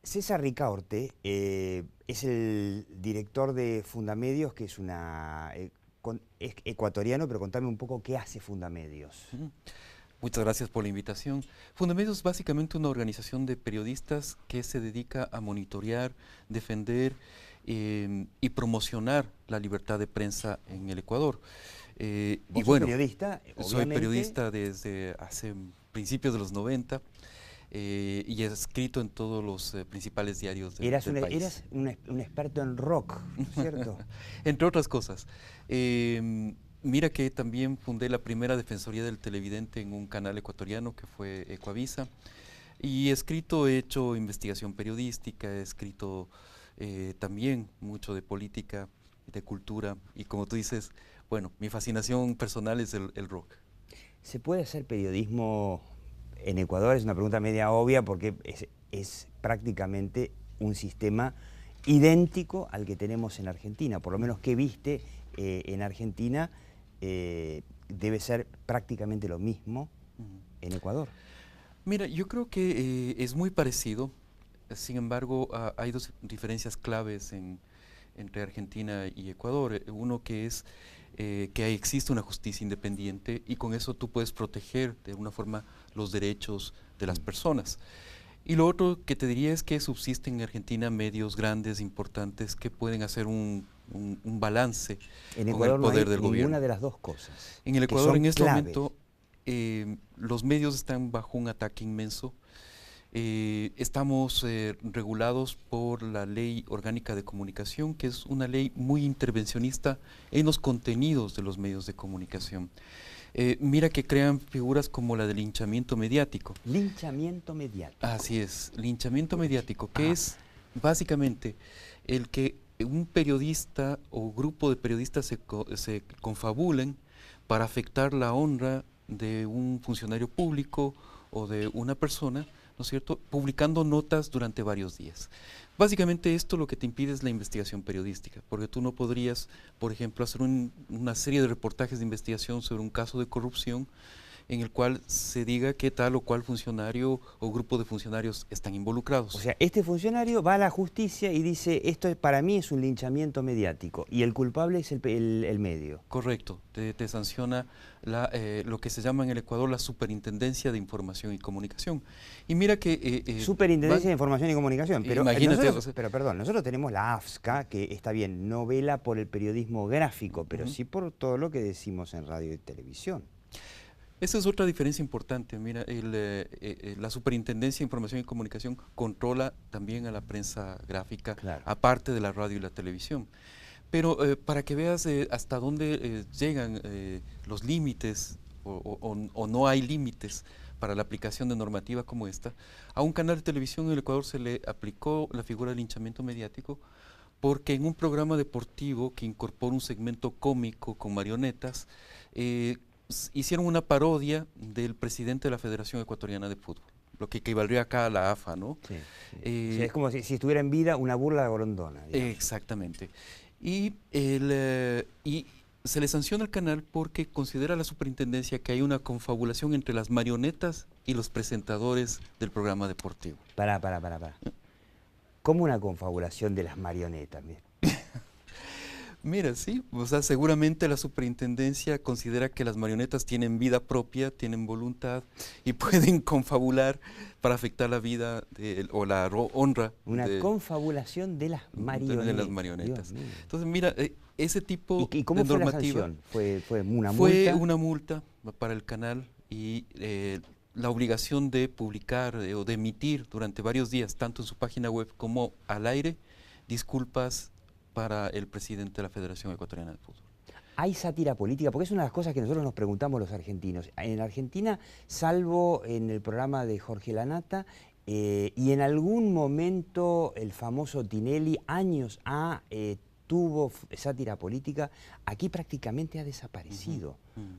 César Ricaurte es el director de Fundamedios, que es es ecuatoriano, pero contame un poco qué hace Fundamedios. Muchas gracias por la invitación. Fundamedios es básicamente una organización de periodistas que se dedica a monitorear, defender y promocionar la libertad de prensa en el Ecuador. Vos sos periodista, Soy obviamente. periodista desde hace principios de los 90 y he escrito en todos los principales diarios del país. Eras un experto en rock, ¿no es cierto? Entre otras cosas. Mira que también fundé la primera defensoría del televidente en un canal ecuatoriano que fue Ecuavisa. Y he hecho investigación periodística, he escrito también mucho de política, de cultura. Y como tú dices, bueno, mi fascinación personal es el rock. ¿Se puede hacer periodismo en Ecuador? Es una pregunta media obvia porque es prácticamente un sistema idéntico al que tenemos en Argentina. Por lo menos que viste en Argentina debe ser prácticamente lo mismo en Ecuador. Mira, yo creo que es muy parecido. Sin embargo, hay dos diferencias claves entre Argentina y Ecuador. Uno que es que existe una justicia independiente y con eso tú puedes proteger de alguna forma los derechos de las personas. Y lo otro que te diría es que subsisten en Argentina medios grandes, importantes, que pueden hacer un balance En con el Ecuador no poder hay del gobierno. ninguna de las dos cosas. En el Que Ecuador son en este claves. momento los medios están bajo un ataque inmenso. Estamos regulados por la Ley Orgánica de Comunicación, que es una ley muy intervencionista en los contenidos de los medios de comunicación. Mira que crean figuras como la del linchamiento mediático. Linchamiento mediático. Así es, linchamiento mediático, que es básicamente el que un periodista o grupo de periodistas se confabulen para afectar la honra de un funcionario público o de una persona, ¿no es cierto?, publicando notas durante varios días. Básicamente esto lo que te impide es la investigación periodística, porque tú no podrías, por ejemplo, hacer una serie de reportajes de investigación sobre un caso de corrupción en el cual se diga que tal o cual funcionario o grupo de funcionarios están involucrados. O sea, este funcionario va a la justicia y dice, para mí es un linchamiento mediático, y el culpable es el medio. Correcto, te sanciona lo que se llama en el Ecuador la Superintendencia de Información y Comunicación. Y mira que... Superintendencia de Información y Comunicación, pero imagínate, pero perdón, nosotros tenemos la AFSCA, que está bien, no vela por el periodismo gráfico, pero sí por todo lo que decimos en radio y televisión. Esa es otra diferencia importante. Mira, la Superintendencia de Información y Comunicación controla también a la prensa gráfica, claro, aparte de la radio y la televisión. Pero para que veas hasta dónde llegan los límites o no hay límites para la aplicación de normativa como esta, a un canal de televisión en el Ecuador se le aplicó la figura del linchamiento mediático porque en un programa deportivo que incorpora un segmento cómico con marionetas, hicieron una parodia del presidente de la Federación Ecuatoriana de Fútbol, lo que equivaldría acá a la AFA, ¿no? Sí, sí. O sea, es como si estuviera en vida una burla de Gorondona. Exactamente. Y se le sanciona al canal porque considera la superintendencia que hay una confabulación entre las marionetas y los presentadores del programa deportivo. Pará. ¿Cómo una confabulación de las marionetas? Mira, sí, o sea, seguramente la superintendencia considera que las marionetas tienen vida propia, tienen voluntad y pueden confabular para afectar la vida o la honra. Una confabulación de las marionetas. De las marionetas. Entonces, mira, ese tipo ¿Y cómo de fue normativa. La sanción? ¿Fue una multa? Fue una multa para el canal y la obligación de publicar o de emitir durante varios días, tanto en su página web como al aire, disculpas para el presidente de la Federación Ecuatoriana de Fútbol. ¿Hay sátira política? Porque es una de las cosas que nosotros nos preguntamos los argentinos. En Argentina, salvo en el programa de Jorge Lanata, y en algún momento el famoso Tinelli, años tuvo sátira política, aquí prácticamente ha desaparecido.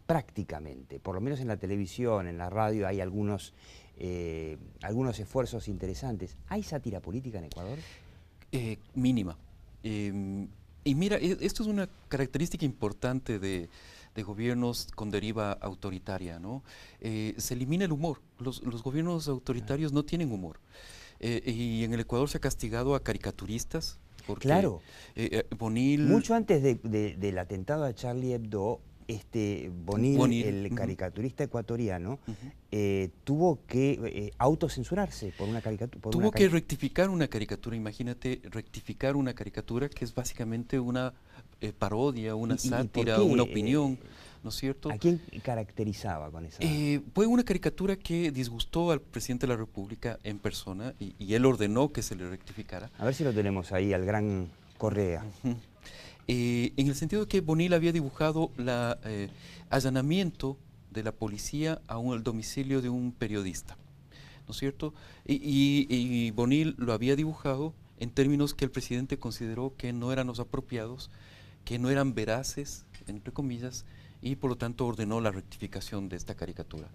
Prácticamente. Por lo menos en la televisión, en la radio, hay algunos esfuerzos interesantes. ¿Hay sátira política en Ecuador? Mínima. Y mira, esto es una característica importante de gobiernos con deriva autoritaria, ¿no? Se elimina el humor. Los gobiernos autoritarios no tienen humor. Y en el Ecuador se ha castigado a caricaturistas, porque Claro. Bonil... Mucho antes del atentado a Charlie Hebdo, Bonil, el caricaturista ecuatoriano, Ujú. tuvo que autocensurarse por una caricatura. Tuvo que rectificar una caricatura, imagínate, rectificar una caricatura que es básicamente una parodia, una sátira, una opinión, ¿no es cierto? ¿A quién caracterizaba con esa? Fue una caricatura que disgustó al presidente de la República en persona y él ordenó que se le rectificara. A ver si lo tenemos ahí, al gran Correa. Ujú. En el sentido de que Bonil había dibujado el allanamiento de la policía al domicilio de un periodista, ¿no es cierto? Y Bonil lo había dibujado en términos que el presidente consideró que no eran los apropiados, que no eran veraces, entre comillas, y por lo tanto ordenó la rectificación de esta caricatura.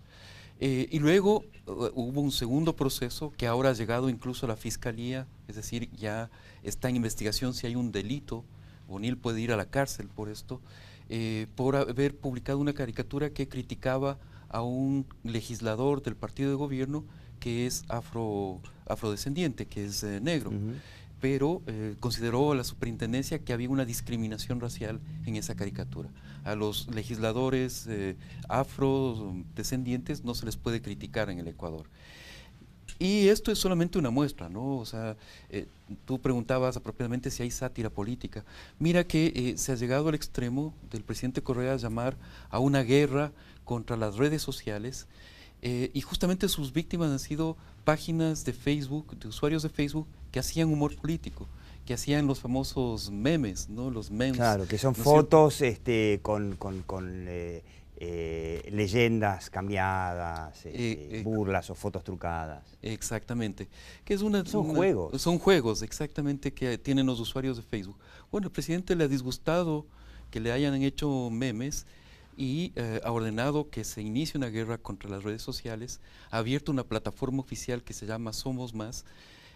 Y luego hubo un segundo proceso que ahora ha llegado incluso a la Fiscalía, es decir, ya está en investigación si hay un delito. Bonil puede ir a la cárcel por esto, por haber publicado una caricatura que criticaba a un legislador del partido de gobierno que es afrodescendiente, que es negro. Pero consideró a la superintendencia que había una discriminación racial en esa caricatura. A los legisladores afrodescendientes no se les puede criticar en el Ecuador. Y esto es solamente una muestra, ¿no? O sea, tú preguntabas apropiadamente si hay sátira política. Mira que se ha llegado al extremo del presidente Correa a llamar a una guerra contra las redes sociales, y justamente sus víctimas han sido páginas de Facebook, de usuarios de Facebook, que hacían humor político, que hacían los famosos memes, ¿no? Los memes. Claro, que son ¿no fotos con leyendas cambiadas, burlas o fotos trucadas. Exactamente. Que es son juegos. Son juegos, exactamente, que tienen los usuarios de Facebook. Bueno, el presidente le ha disgustado que le hayan hecho memes y ha ordenado que se inicie una guerra contra las redes sociales, ha abierto una plataforma oficial que se llama Somos Más,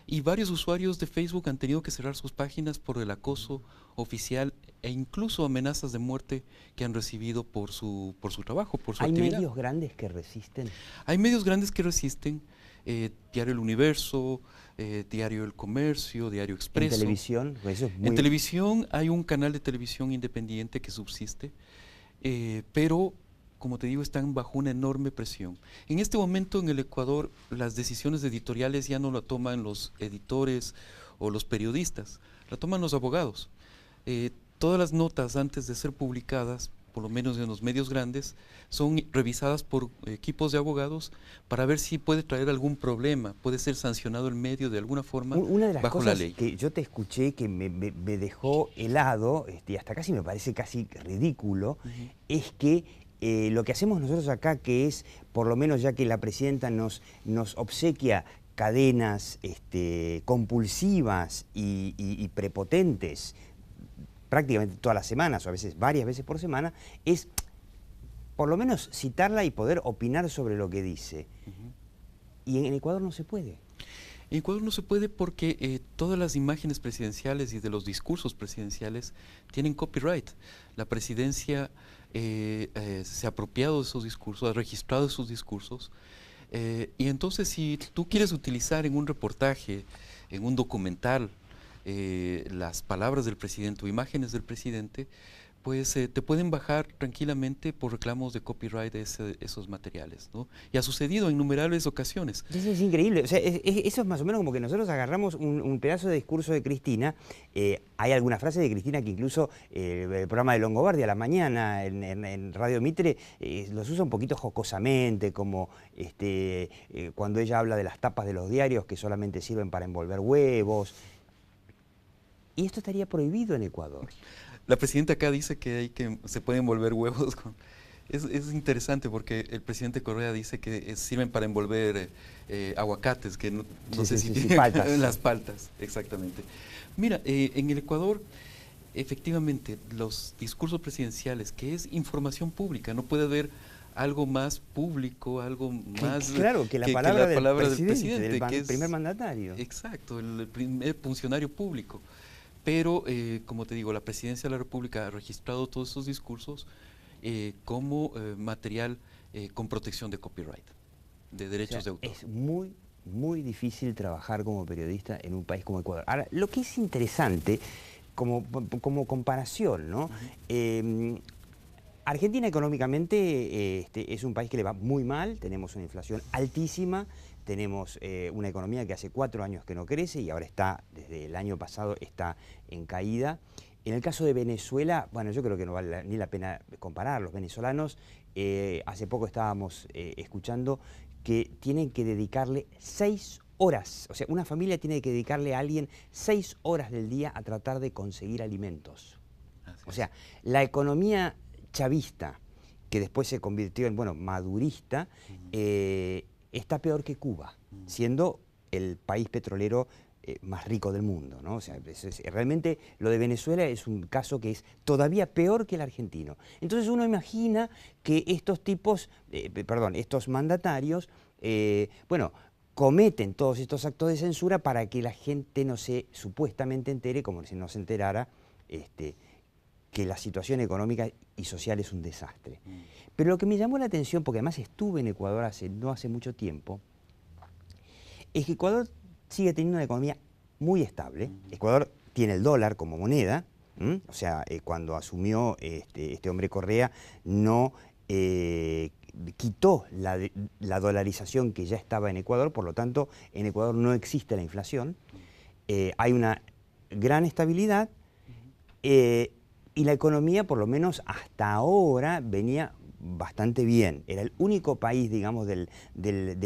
y varios usuarios de Facebook han tenido que cerrar sus páginas por el acoso oficial e incluso amenazas de muerte que han recibido por su trabajo, por su actividad. ¿Hay medios grandes que resisten? Hay medios grandes que resisten, Diario El Universo, Diario El Comercio, Diario Expreso. ¿En televisión? Eso es muy... En televisión hay un canal de televisión independiente que subsiste, pero como te digo, están bajo una enorme presión. En este momento en el Ecuador las decisiones editoriales ya no la toman los editores o los periodistas, la toman los abogados. Todas las notas antes de ser publicadas, por lo menos en los medios grandes, son revisadas por equipos de abogados para ver si puede traer algún problema, puede ser sancionado el medio de alguna forma una de las bajo cosas la ley. Que yo te escuché que me dejó helado, y hasta casi me parece casi ridículo, es que lo que hacemos nosotros acá, que es, por lo menos ya que la presidenta nos obsequia cadenas compulsivas y prepotentes prácticamente todas las semanas o a veces varias veces por semana, es por lo menos citarla y poder opinar sobre lo que dice. Y en Ecuador no se puede. En Ecuador no se puede porque todas las imágenes presidenciales y de los discursos presidenciales tienen copyright. La presidencia se ha apropiado de esos discursos, ha registrado esos discursos, y entonces si tú quieres utilizar en un reportaje, en un documental, las palabras del presidente o imágenes del presidente, pues te pueden bajar tranquilamente por reclamos de copyright de esos materiales, ¿no? Y ha sucedido en innumerables ocasiones. Eso es increíble, o sea, eso es más o menos como que nosotros agarramos un pedazo de discurso de Cristina, hay algunas frases de Cristina que incluso el programa de Longobardi a la mañana en Radio Mitre los usa un poquito jocosamente, como cuando ella habla de las tapas de los diarios que solamente sirven para envolver huevos, y esto estaría prohibido en Ecuador. La presidenta acá dice que se pueden envolver huevos con... Es interesante porque el presidente Correa dice que sirven para envolver aguacates, que no sé si tienen paltas. Las paltas, exactamente. Mira, en el Ecuador, efectivamente, los discursos presidenciales, que es información pública, no puede haber algo más público, algo más... Claro, que la palabra del presidente, del que es primer mandatario. Exacto, el primer funcionario público. Pero, como te digo, la Presidencia de la República ha registrado todos esos discursos como material con protección de copyright, de derechos de autor. Es muy muy difícil trabajar como periodista en un país como Ecuador. Ahora, lo que es interesante, como comparación, ¿no? Argentina económicamente es un país que le va muy mal, tenemos una inflación altísima, tenemos una economía que hace 4 años que no crece y ahora está, desde el año pasado, está en caída. En el caso de Venezuela, bueno, yo creo que no vale ni la pena comparar. Los venezolanos, hace poco estábamos escuchando que tienen que dedicarle 6 horas, o sea, una familia tiene que dedicarle a alguien 6 horas del día a tratar de conseguir alimentos. O sea, la economía chavista, que después se convirtió en, bueno, madurista, está peor que Cuba, siendo el país petrolero más rico del mundo, ¿no? O sea, realmente lo de Venezuela es un caso que es todavía peor que el argentino. Entonces uno imagina que estos tipos, estos mandatarios, bueno, cometen todos estos actos de censura para que la gente no se supuestamente entere, como si no se enterara, que la situación económica y social es un desastre. Pero lo que me llamó la atención, porque además estuve en Ecuador no hace mucho tiempo, es que Ecuador sigue teniendo una economía muy estable. Ecuador tiene el dólar como moneda, o sea, cuando asumió este hombre Correa, no quitó la dolarización que ya estaba en Ecuador, por lo tanto, en Ecuador no existe la inflación, hay una gran estabilidad, y la economía, por lo menos hasta ahora, venía bastante bien. Era el único país, digamos, de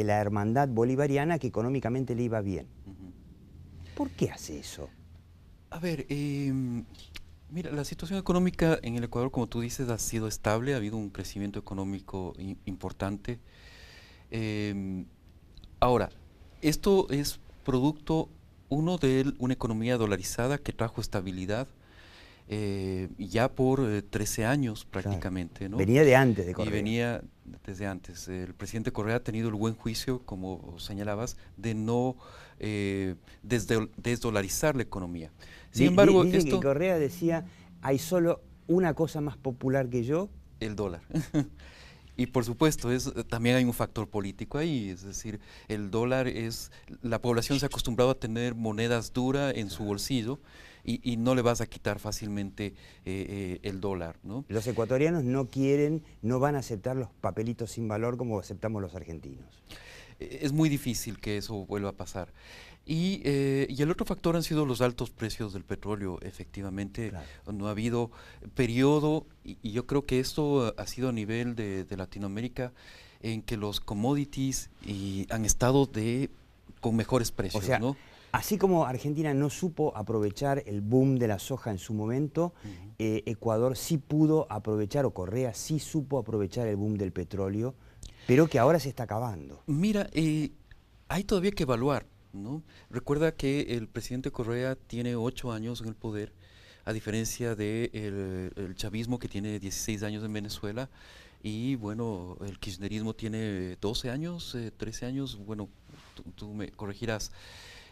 la hermandad bolivariana que económicamente le iba bien. ¿Por qué hace eso? A ver, mira, la situación económica en el Ecuador, como tú dices, ha sido estable, ha habido un crecimiento económico importante. Ahora, esto es producto, uno, de una economía dolarizada que trajo estabilidad, ya por 13 años prácticamente, Claro. ¿no? Venía de antes de Correa. Y venía desde antes. El presidente Correa ha tenido el buen juicio, como señalabas, de no desdolarizar la economía. Sin embargo, Dice esto... que Correa decía, hay solo una cosa más popular que yo. El dólar. Y por supuesto, también hay un factor político ahí, es decir, el dólar es, la población se ha acostumbrado a tener monedas duras en su bolsillo y no le vas a quitar fácilmente el dólar, ¿no? Los ecuatorianos no quieren, no van a aceptar los papelitos sin valor como aceptamos los argentinos. Es muy difícil que eso vuelva a pasar. Y el otro factor han sido los altos precios del petróleo. Efectivamente, Claro. no ha habido periodo, y yo creo que esto ha sido a nivel de Latinoamérica, en que los commodities han estado con mejores precios, O sea, ¿no? así como Argentina no supo aprovechar el boom de la soja en su momento, Ecuador sí pudo aprovechar, o Correa sí supo aprovechar el boom del petróleo, pero que ahora se está acabando. Mira, hay todavía que evaluar, ¿no? Recuerda que el presidente Correa tiene 8 años en el poder, a diferencia del el chavismo, que tiene 16 años en Venezuela, y bueno, el kirchnerismo tiene 12 años, 13 años, bueno, tú me corregirás.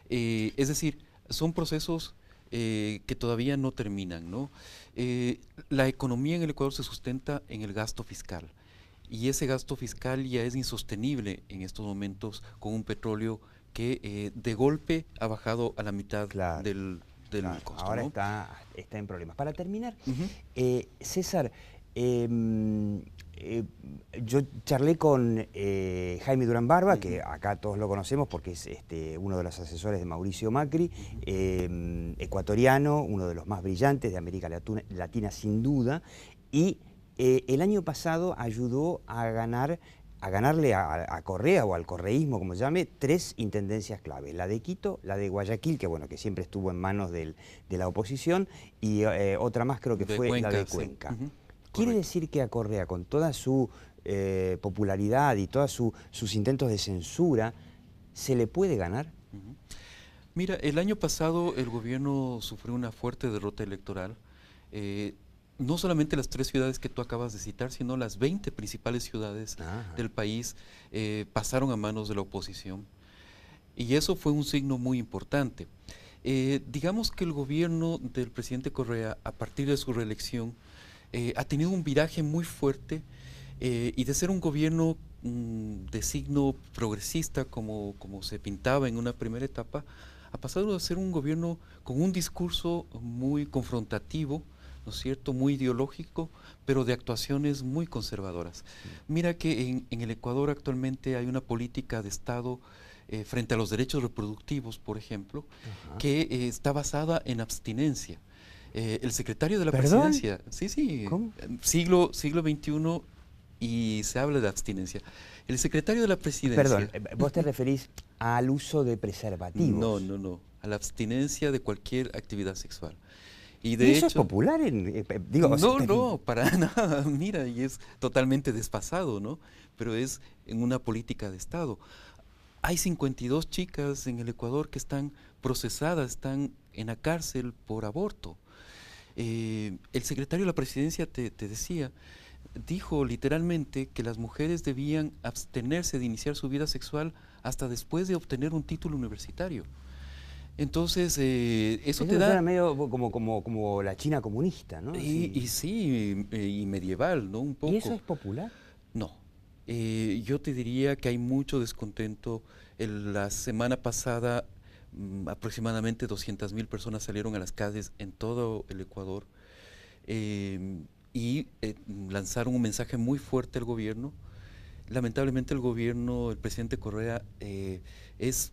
Es decir, son procesos que todavía no terminan, ¿no? La economía en el Ecuador se sustenta en el gasto fiscal. Y ese gasto fiscal ya es insostenible en estos momentos con un petróleo que de golpe ha bajado a la mitad Claro, del claro, costo, ahora ¿no? está en problemas. Para terminar, Ujú. César, yo charlé con Jaime Durán Barba, que acá todos lo conocemos porque es uno de los asesores de Mauricio Macri, ecuatoriano, uno de los más brillantes de América Latina sin duda, y el año pasado ayudó a ganarle a Correa o al correísmo, como se llame, 3 intendencias claves. La de Quito, la de Guayaquil, que bueno, que siempre estuvo en manos de la oposición, y otra más creo que fue Cuenca, la de sí. Cuenca. Ujú. ¿Quiere Correcto. decir que a Correa, con toda su popularidad y todos sus intentos de censura, se le puede ganar? Ujú. Mira, el año pasado el gobierno sufrió una fuerte derrota electoral. No solamente las 3 ciudades que tú acabas de citar, sino las 20 principales ciudades Ajá. del país pasaron a manos de la oposición. Y eso fue un signo muy importante. Digamos que el gobierno del presidente Correa, a partir de su reelección, ha tenido un viraje muy fuerte y de ser un gobierno de signo progresista como se pintaba en una primera etapa, ha pasado a ser un gobierno con un discurso muy confrontativo, ¿no es cierto?, muy ideológico, pero de actuaciones muy conservadoras. Mira que en el Ecuador actualmente hay una política de Estado frente a los derechos reproductivos, por ejemplo, Ajá. que está basada en abstinencia. El secretario de la ¿Perdón? presidencia, sí, sí, ¿Cómo? siglo XXI y se habla de abstinencia. El secretario de la Perdón, presidencia, vos te referís al uso de no, preservativos. no, no, a la abstinencia de cualquier actividad sexual. Y ¿Y de eso es hecho, popular digo, o sea, no, no, para nada, mira, y es totalmente desfasado, ¿no? Pero es en una política de Estado. Hay 52 chicas en el Ecuador que están procesadas, están en la cárcel por aborto. El secretario de la presidencia te decía, dijo literalmente que las mujeres debían abstenerse de iniciar su vida sexual hasta después de obtener un título universitario. Entonces, eso eso te me da, suena medio como la China comunista, ¿no? Así. y sí, y medieval, ¿no? Un ¿Y eso poco. es popular? No. Yo te diría que hay mucho descontento. La semana pasada, aproximadamente 200.000 personas salieron a las calles en todo el Ecuador eh, y lanzaron un mensaje muy fuerte al gobierno. Lamentablemente el gobierno, el presidente Correa, es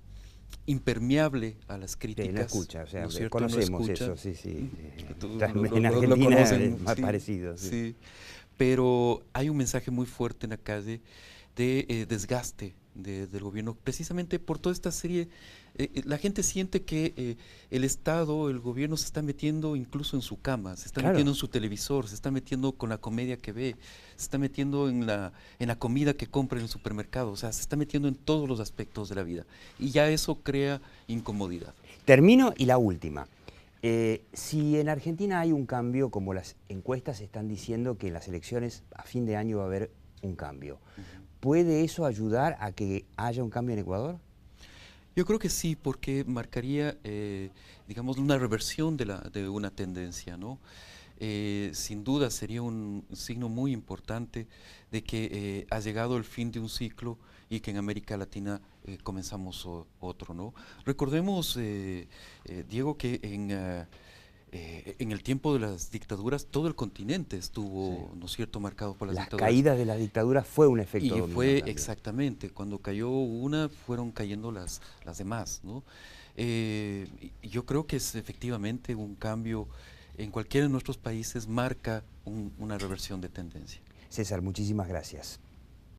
impermeable a las Sí, no críticas, escucha, o sea, ¿no es cierto? No conocemos escucha. eso, sí, sí. En Lo Argentina es conocen, más sí, parecido, sí. sí. Pero hay un mensaje muy fuerte en la calle de desgaste del gobierno, precisamente por toda esta serie. La gente siente que el Estado, el gobierno se está metiendo incluso en su cama, se está Claro. metiendo en su televisor, se está metiendo con la comedia que ve, se está metiendo en la comida que compra en el supermercado, o sea, se está metiendo en todos los aspectos de la vida. Y ya eso crea incomodidad. Termino y la última. Si en Argentina hay un cambio, como las encuestas están diciendo que en las elecciones a fin de año va a haber un cambio, ¿puede eso ayudar a que haya un cambio en Ecuador? Yo creo que sí, porque marcaría, digamos, una reversión de una tendencia, ¿no? Sin duda sería un signo muy importante de que ha llegado el fin de un ciclo y que en América Latina comenzamos otro, ¿no? Recordemos, Diego, que en el tiempo de las dictaduras todo el continente Sí. estuvo, ¿no es cierto?, marcado por las Las dictaduras. caídas de las dictaduras fue un efecto Y dominó fue también. exactamente, cuando cayó una, fueron cayendo las demás, ¿no? Y yo creo que es efectivamente un cambio en cualquiera de nuestros países marca una reversión de tendencia. César, muchísimas gracias.